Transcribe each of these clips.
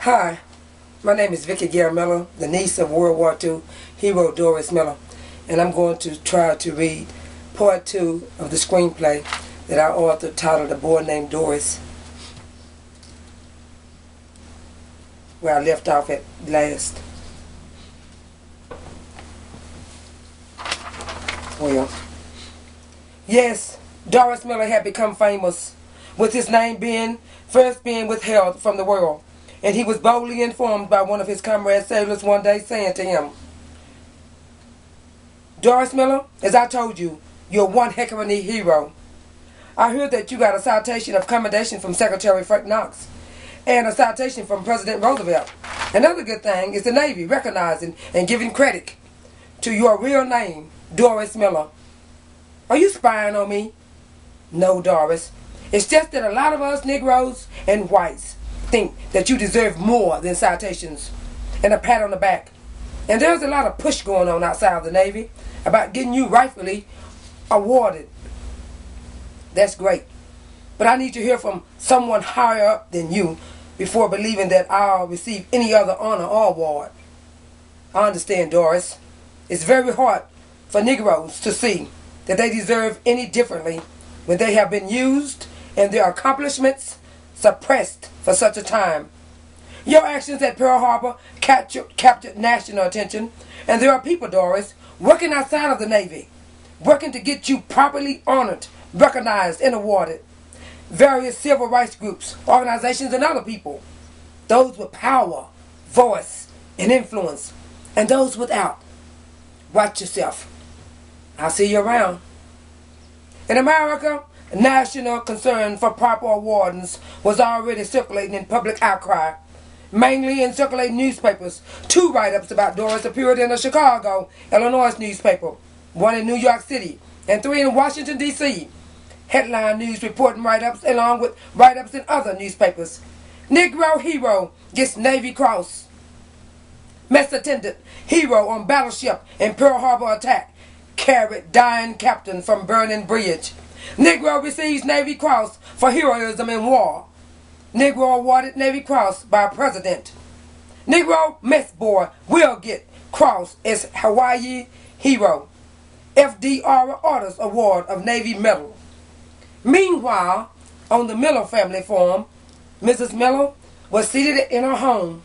Hi, my name is Vickie Gail Miller, the niece of World War II hero Doris Miller, and I'm going to try to read part 2 of the screenplay that I authored titled The Boy Named Doris, where I left off at last. Well, yes, Doris Miller had become famous, with his name first being withheld from the world. And he was boldly informed by one of his comrade sailors one day, saying to him, "Doris Miller, as I told you, you're one heck of a neat hero. I heard that you got a citation of commendation from Secretary Frank Knox and a citation from President Roosevelt. Another good thing is the Navy recognizing and giving credit to your real name, Doris Miller. Are you spying on me?" "No, Doris. It's just that a lot of us Negroes and whites think that you deserve more than citations and a pat on the back. And there's a lot of push going on outside of the Navy about getting you rightfully awarded. That's great. But I need to hear from someone higher up than you before believing that I'll receive any other honor or award. I understand, Doris. It's very hard for Negroes to see that they deserve any differently when they have been used and their accomplishments suppressed for such a time. Your actions at Pearl Harbor captured national attention, and there are people, Doris, working outside of the Navy, working to get you properly honored, recognized, and awarded. Various civil rights groups, organizations, and other people. Those with power, voice, and influence, and those without. Watch yourself. I'll see you around." In America, national concern for proper awardings was already circulating in public outcry, mainly in circulating newspapers. 2 write-ups about Doris appeared in a Chicago, Illinois newspaper, 1 in New York City, and 3 in Washington, D.C. Headline news reporting write-ups along with write-ups in other newspapers. Negro hero gets Navy Cross. Mess attendant hero on battleship in Pearl Harbor attack. Carried dying captain from burning bridge. Negro receives Navy Cross for heroism in war. Negro awarded Navy Cross by President. Negro mess boy will get cross as Hawaii hero. FDR Orders Award of Navy Medal. Meanwhile, on the Miller family farm, Mrs. Miller was seated in her home,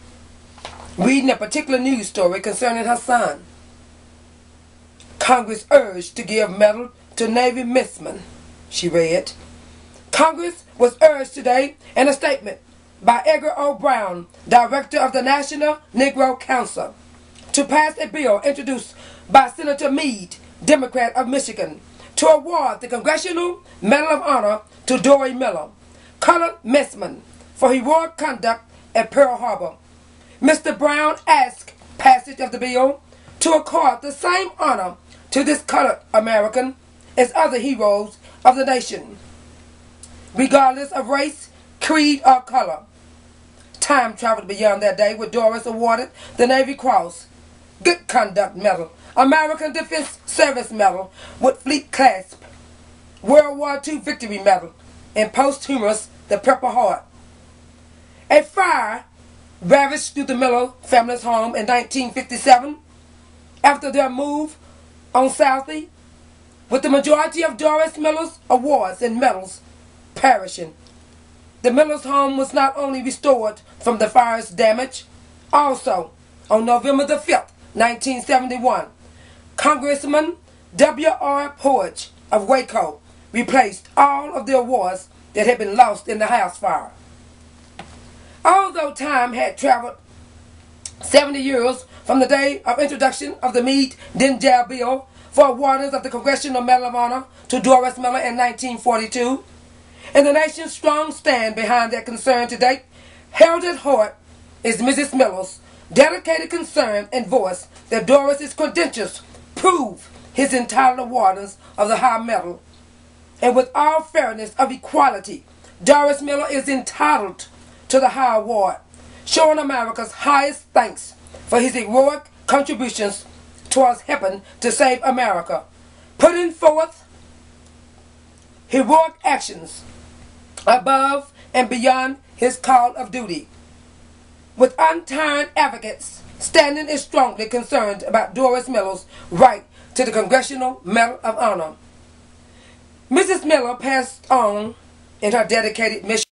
reading a particular news story concerning her son. "Congress urged to give medal to Navy missmen," she read. "Congress was urged today in a statement by Edgar O. Brown, Director of the National Negro Council, to pass a bill introduced by Senator Meade, Democrat of Michigan, to award the Congressional Medal of Honor to Doris Miller, colored messman, for heroic conduct at Pearl Harbor. Mr. Brown asked passage of the bill to accord the same honor to this colored American as other heroes of the nation, regardless of race, creed, or color. Time traveled beyond that day with Doris awarded the Navy Cross, Good Conduct Medal, American Defense Service Medal with Fleet Clasp, World War II Victory Medal, and posthumous the Purple Heart. A fire ravaged through the Miller family's home in 1957 after their move on Southie, with the majority of Doris Miller's awards and medals perishing. The Miller's home was not only restored from the fire's damage, also on November the 5th, 1971, Congressman W.R. Porge of Waco replaced all of the awards that had been lost in the house fire. Although time had traveled 70 years from the day of introduction of the Meade-Denjel Bill for awarders of the Congressional Medal of Honor to Doris Miller in 1942, and the nation's strong stand behind that concern to date, held at heart is Mrs. Miller's dedicated concern and voice that Doris's credentials prove his entitled awarders of the high medal. And with all fairness of equality, Doris Miller is entitled to the high award, showing America's highest thanks for his heroic contributions towards helping to save America, putting forth heroic actions above and beyond his call of duty. with untiring advocates standing is strongly concerned about Doris Miller's right to the Congressional Medal of Honor. Mrs. Miller passed on in her dedicated mission